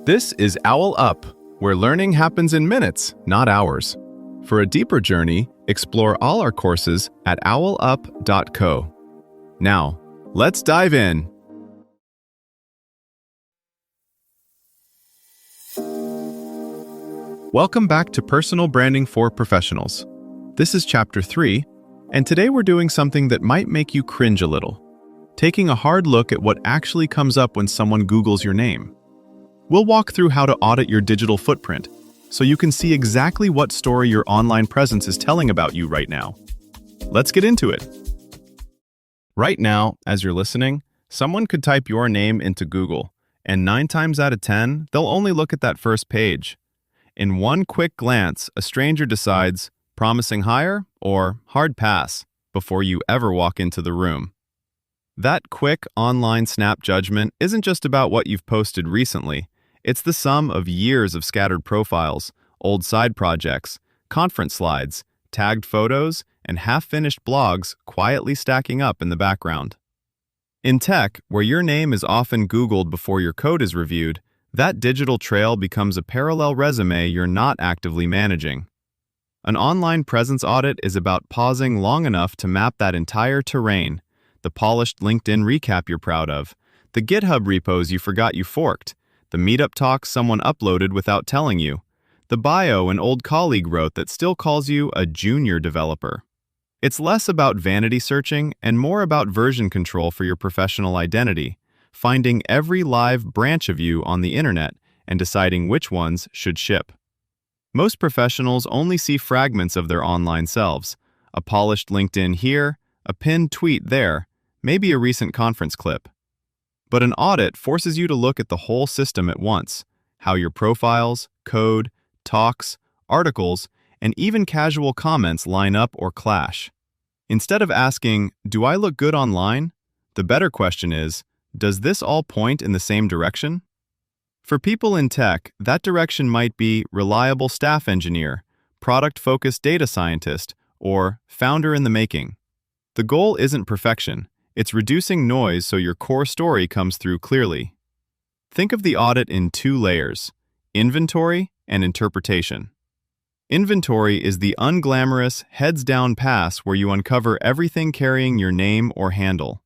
This is OwlUp, where learning happens in minutes, not hours. For a deeper journey, explore all our courses at owlup.co. Now, let's dive in. Welcome back to Personal Branding for Professionals. This is Chapter 3, and today we're doing something that might make you cringe a little. Taking a hard look at what actually comes up when someone Googles your name. We'll walk through how to audit your digital footprint, so you can see exactly what story your online presence is telling about you right now. Let's get into it. Right now, as you're listening, someone could type your name into Google, and 9 times out of 10, they'll only look at that first page. In one quick glance, a stranger decides, promising hire or hard pass, before you ever walk into the room. That quick online snap judgment isn't just about what you've posted recently. It's the sum of years of scattered profiles, old side projects, conference slides, tagged photos, and half-finished blogs quietly stacking up in the background. In tech, where your name is often Googled before your code is reviewed, that digital trail becomes a parallel resume you're not actively managing. An online presence audit is about pausing long enough to map that entire terrain, the polished LinkedIn recap you're proud of, the GitHub repos you forgot you forked, the meetup talks someone uploaded without telling you, the bio an old colleague wrote that still calls you a junior developer. It's less about vanity searching and more about version control for your professional identity, finding every live branch of you on the internet and deciding which ones should ship. Most professionals only see fragments of their online selves, a polished LinkedIn here, a pinned tweet there, maybe a recent conference clip. But an audit forces you to look at the whole system at once, how your profiles, code, talks, articles, and even casual comments line up or clash. Instead of asking, "Do I look good online?" the better question is, does this all point in the same direction? For people in tech, that direction might be reliable staff engineer, product-focused data scientist, or founder in the making. The goal isn't perfection. It's reducing noise so your core story comes through clearly. Think of the audit in 2 layers, inventory and interpretation. Inventory is the unglamorous, heads-down pass where you uncover everything carrying your name or handle.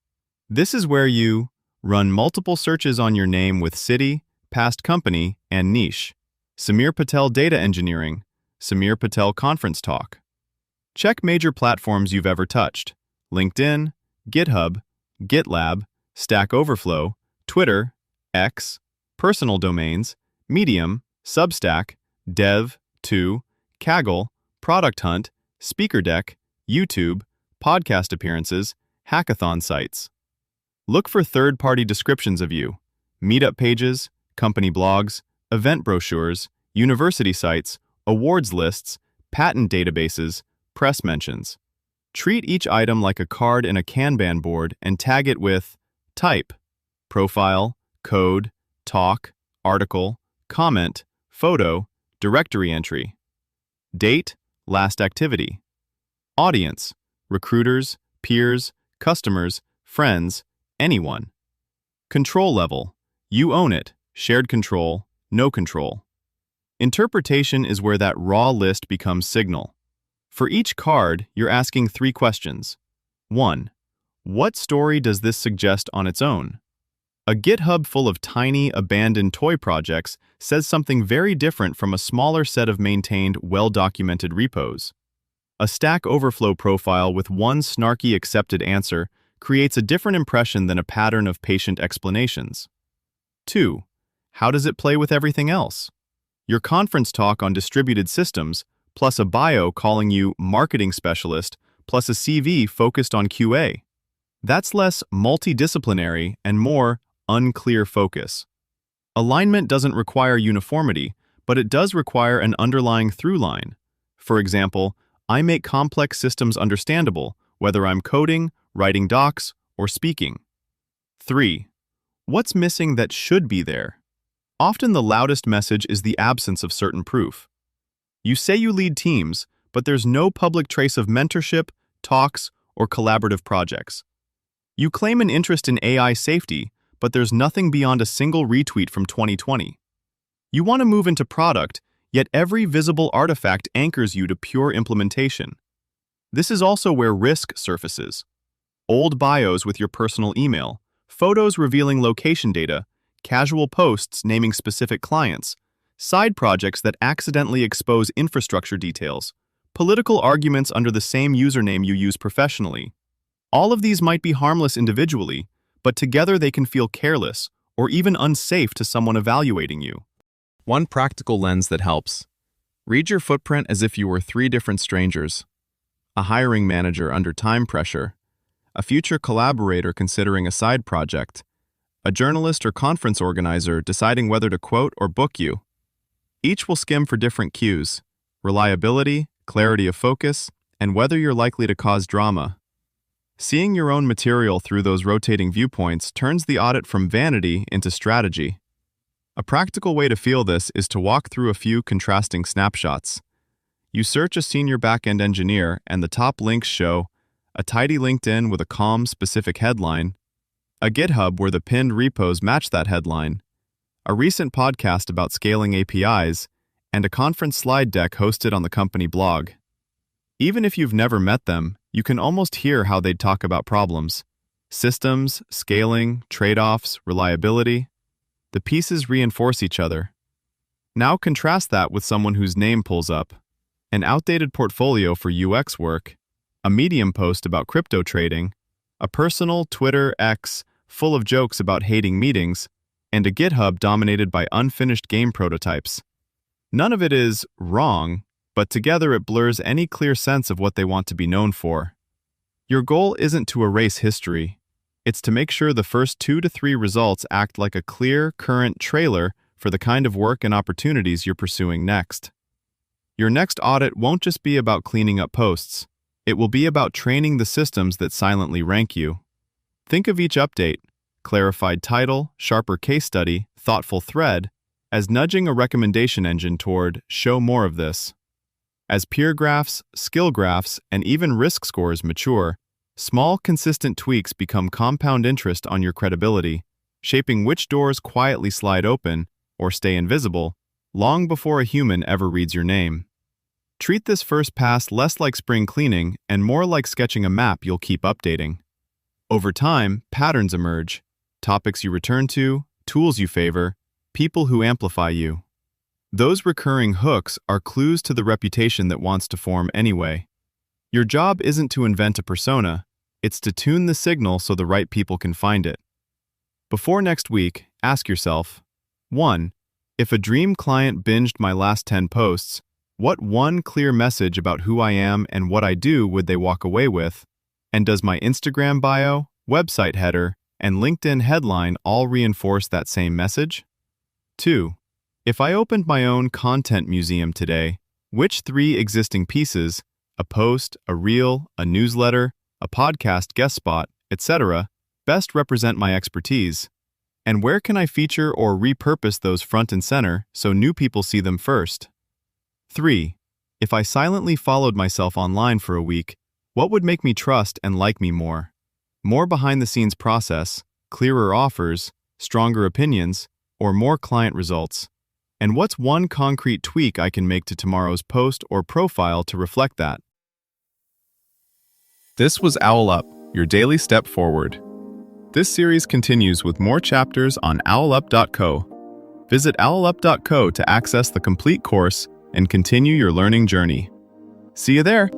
This is where you run multiple searches on your name with city, past company, and niche. Samir Patel Data Engineering, Samir Patel Conference Talk. Check major platforms you've ever touched: LinkedIn, GitHub, GitLab, Stack Overflow, Twitter, X, personal domains, Medium, Substack, Dev.to, Kaggle, Product Hunt, SpeakerDeck, YouTube, podcast appearances, hackathon sites. Look for third-party descriptions of you, meetup pages, company blogs, event brochures, university sites, awards lists, patent databases, press mentions. Treat each item like a card in a Kanban board and tag it with type, profile, code, talk, article, comment, photo, directory entry. Date, last activity. Audience, recruiters, peers, customers, friends, anyone. Control level, you own it, shared control, no control. Interpretation is where that raw list becomes signal. For each card, you're asking 3 questions. 1. What story does this suggest on its own? A GitHub full of tiny, abandoned toy projects says something very different from a smaller set of maintained, well-documented repos. A Stack Overflow profile with one snarky accepted answer creates a different impression than a pattern of patient explanations. 2. How does it play with everything else? Your conference talk on distributed systems, plus a bio calling you marketing specialist, plus a CV focused on QA. That's less multidisciplinary and more unclear focus. Alignment doesn't require uniformity, but it does require an underlying through line. For example, I make complex systems understandable, whether I'm coding, writing docs, or speaking. 3. What's missing that should be there? Often the loudest message is the absence of certain proof. You say you lead teams, but there's no public trace of mentorship, talks, or collaborative projects. You claim an interest in AI safety, but there's nothing beyond a single retweet from 2020. You want to move into product, yet every visible artifact anchors you to pure implementation. This is also where risk surfaces. Old bios with your personal email, photos revealing location data, casual posts naming specific clients, side projects that accidentally expose infrastructure details, political arguments under the same username you use professionally. All of these might be harmless individually, but together they can feel careless or even unsafe to someone evaluating you. One practical lens that helps. Read your footprint as if you were 3 different strangers. A hiring manager under time pressure, a future collaborator considering a side project, a journalist or conference organizer deciding whether to quote or book you. Each will skim for different cues: reliability, clarity of focus, and whether you're likely to cause drama. Seeing your own material through those rotating viewpoints turns the audit from vanity into strategy. A practical way to feel this is to walk through a few contrasting snapshots. You search a senior back-end engineer and the top links show a tidy LinkedIn with a calm, specific headline, a GitHub where the pinned repos match that headline, a recent podcast about scaling APIs, and a conference slide deck hosted on the company blog. Even if you've never met them, you can almost hear how they'd talk about problems: systems, scaling, trade-offs, reliability. The pieces reinforce each other. Now contrast that with someone whose name pulls up: an outdated portfolio for UX work, a Medium post about crypto trading, a personal Twitter X full of jokes about hating meetings, and a GitHub dominated by unfinished game prototypes. None of it is wrong, but together it blurs any clear sense of what they want to be known for. Your goal isn't to erase history. It's to make sure the first 2 to 3 results act like a clear, current trailer for the kind of work and opportunities you're pursuing next. Your next audit won't just be about cleaning up posts. It will be about training the systems that silently rank you. Think of each update, clarified title, sharper case study, thoughtful thread, as nudging a recommendation engine toward "show more of this." As peer graphs, skill graphs, and even risk scores mature, small, consistent tweaks become compound interest on your credibility, shaping which doors quietly slide open or stay invisible long before a human ever reads your name. Treat this first pass less like spring cleaning and more like sketching a map you'll keep updating. Over time, patterns emerge: topics you return to, tools you favor, people who amplify you. Those recurring hooks are clues to the reputation that wants to form anyway. Your job isn't to invent a persona, it's to tune the signal so the right people can find it. Before next week, ask yourself: 1. If a dream client binged my last 10 posts, what one clear message about who I am and what I do would they walk away with? And does my Instagram bio, website header, and LinkedIn headline all reinforce that same message? 2. If I opened my own content museum today, which 3 existing pieces, a post, a reel, a newsletter, a podcast guest spot, etc., best represent my expertise? And where can I feature or repurpose those front and center so new people see them first? 3. If I silently followed myself online for a week, what would make me trust and like me more? More behind-the-scenes process, clearer offers, stronger opinions, or more client results? And what's one concrete tweak I can make to tomorrow's post or profile to reflect that? This was OwlUp, your daily step forward. This series continues with more chapters on OwlUp.co. Visit OwlUp.co to access the complete course and continue your learning journey. See you there!